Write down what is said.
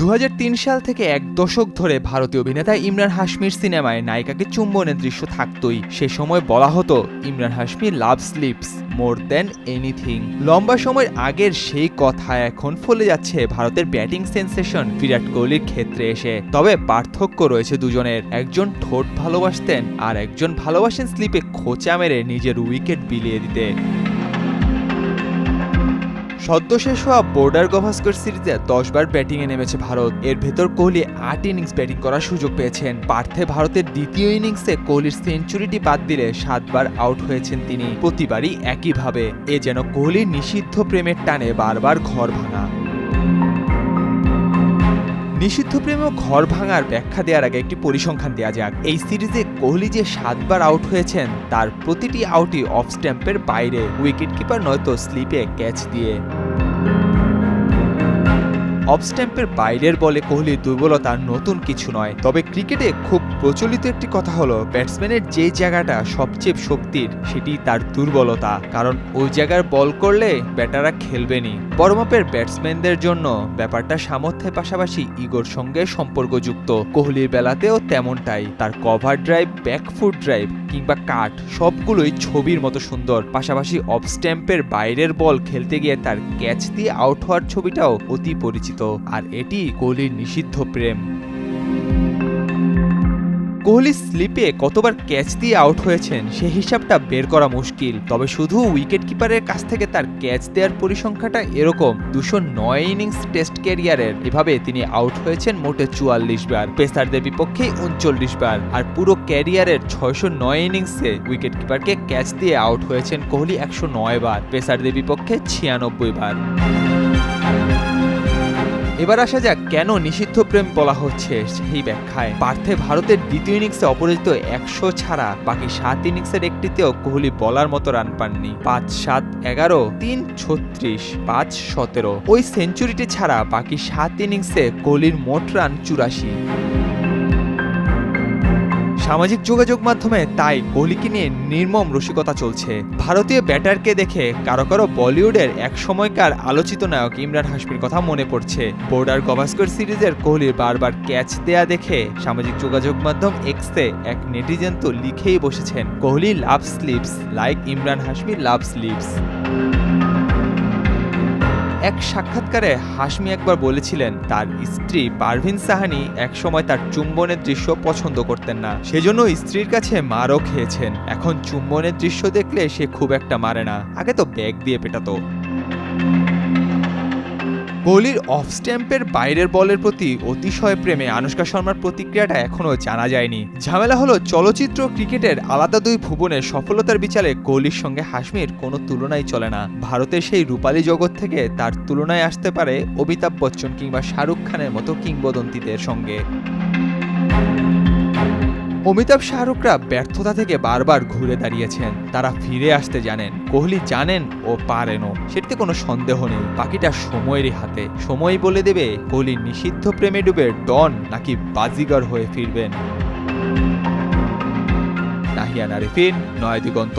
2003 সাল থেকে এক দশক ধরে ভারতীয় অভিনেতা ইমরান হাশমির সিনেমায় নায়িকাকে চুম্বনের দৃশ্য থাকতই। সে সময় বলা হতো ইমরান হাশমি লাভ স্লিপস মোর দ্যান এনিথিং। লম্বা সময়ের আগের সেই কথা এখন ফলে যাচ্ছে ভারতের ব্যাটিং সেন্সেশন বিরাট কোহলির ক্ষেত্রে এসে। তবে পার্থক্য রয়েছে দুজনের, একজন ঠোঁট ভালোবাসতেন আর একজন ভালোবাসেন স্লিপে খোঁচা মেরে নিজের উইকেট বিলিয়ে দিতে। সদ্য শেষ হওয়া বর্ডার গাভাস্কর সিরিজে 10 বার ব্যাটিংয়ে নেমেছে ভারত। এর ভেতর কোহলি 8 ইনিংস ব্যাটিং করার সুযোগ পেয়েছেন। পার্থে ভারতের দ্বিতীয় ইনিংসে কোহলির সেঞ্চুরিটি বাদ দিলে 7 বার আউট হয়েছেন তিনি, প্রতিবারই একইভাবে। এ যেন কোহলির নিষিদ্ধ প্রেমের টানে বারবার ঘর ভাঙা। নিষিদ্ধ প্রেম ও ঘর ভাঙার ব্যাখ্যা দেওয়ার আগে একটি পরিসংখ্যান দেওয়া যাক। এই সিরিজে কোহলি যে 7 বার আউট হয়েছেন তার প্রতিটি আউটই অফ স্ট্যাম্পের বাইরে, উইকেট কিপার নয়তো স্লিপে ক্যাচ দিয়ে। অফ স্ট্যাম্পের বাইরের বলে কোহলির দুর্বলতা নতুন কিছু নয়। তবে ক্রিকেটে খুব প্রচলিত একটি কথা হলো ব্যাটসম্যানের যে জায়গাটা সবচেয়ে শক্তির সেটি তার দুর্বলতা, কারণ ওই জায়গার বল করলে ব্যাটাররা খেলবেনি। বড় মাপের ব্যাটসম্যানদের জন্য ব্যাপারটা সামর্থ্যের পাশাপাশি ইগোর সঙ্গে সম্পর্কযুক্ত। কোহলির বেলাতেও তেমনটাই। তার কভার ড্রাইভ, ব্যাকফুট ড্রাইভ কিংবা কাট সবগুলোই ছবির মতো সুন্দর। পাশাপাশি অফ স্ট্যাম্পের বাইরের বল খেলতে গিয়ে তার ক্যাচ দিয়ে আউট হওয়ার ছবিটাও অতি পরিচিত। আর এটি কোহলির নিষিদ্ধ প্রেম। কোহলি স্লিপে কতবার ক্যাচ দিয়ে আউট হয়েছেন সে হিসাবটা বের করা মুশকিল। তবে শুধু উইকেট কিপারের কাছ থেকে তার ক্যাচ দেওয়ার পরিসংখ্যাটা এরকম। 209 ইনিংস টেস্ট ক্যারিয়ারের এভাবে তিনি আউট হয়েছেন মোটে 44 বার, পেসারদের বিপক্ষে 39 বার। আর পুরো ক্যারিয়ারের 609 ইনিংসে উইকেট কিপারকে ক্যাচ দিয়ে আউট হয়েছেন কোহলি 109 বার, পেসারদের বিপক্ষে 96 বার। এবার আসা যাক কেন নিষিদ্ধ প্রেম বলা হচ্ছে সেই ব্যাখ্যায়। পার্থে ভারতের দ্বিতীয় ইনিংসে অপরাজিত 100 ছাড়া বাকি 7 ইনিংসের একটিতেও কোহলি বলার মতো রান পাননি। 5-7-11, 3-36, 5-17 ওই সেঞ্চুরিটি ছাড়া বাকি 7 ইনিংসে কোহলির মোট রান 84। সামাজিক যোগাযোগ মাধ্যমে তাই কোহলিকে নিয়ে নির্মম রসিকতা চলছে। ভারতীয় ব্যাটারকে দেখে কারো কারো বলিউডের এক সময়কার আলোচিত নায়ক ইমরান হাশমির কথা মনে পড়ছে। বর্ডার গাভাস্কর সিরিজের কোহলির বারবার ক্যাচ দেয়া দেখে সামাজিক যোগাযোগ মাধ্যম এক্সে এক নেটিজেন তো লিখেই বসেছেন, কোহলি লাভ স্লিপস লাইক ইমরান হাশমি লাভ স্লিপস। এক সাক্ষাৎকারে হাশমি একবার বলেছিলেন তার স্ত্রী পারভিন সাহানি একসময় তার চুম্বনের দৃশ্য পছন্দ করতেন না, সেজন্য স্ত্রীর কাছে মারও খেয়েছেন। এখন চুম্বনের দৃশ্য দেখলে সে খুব একটা মারে না, আগে তো ব্যাগ দিয়ে পেটাতো। কোহলির অফ স্ট্যাম্পের বাইরের বলের প্রতি অতিশয় প্রেমে আনুশকা শর্মার প্রতিক্রিয়াটা এখনও জানা যায়নি। ঝামেলা হলো চলচ্চিত্র ক্রিকেটের আলাদা দুই ভুবনের সফলতার বিচারে কোহলির সঙ্গে হাশমির কোনো তুলনাই চলে না। ভারতের সেই রূপালী জগৎ থেকে তার তুলনায় আসতে পারে অমিতাভ বচ্চন কিংবা শাহরুখ খানের মতো কিংবদন্তিদের সঙ্গে। অমিতাভ শাহরুখরা ব্যর্থতা থেকে বারবার ঘুরে দাঁড়িয়েছেন, তারা ফিরে আসতে জানেন। কোহলি জানেন ও পারেনও, সেটিতে কোনো সন্দেহ নেই। বাকিটা সময়েরই হাতে, সময় বলে দেবে কোহলির নিষিদ্ধ প্রেমে ডুবে ডন নাকি বাজিগর হয়ে ফিরবেন। নাহিয়ান আরিফিন, নয়াদিগন্ত।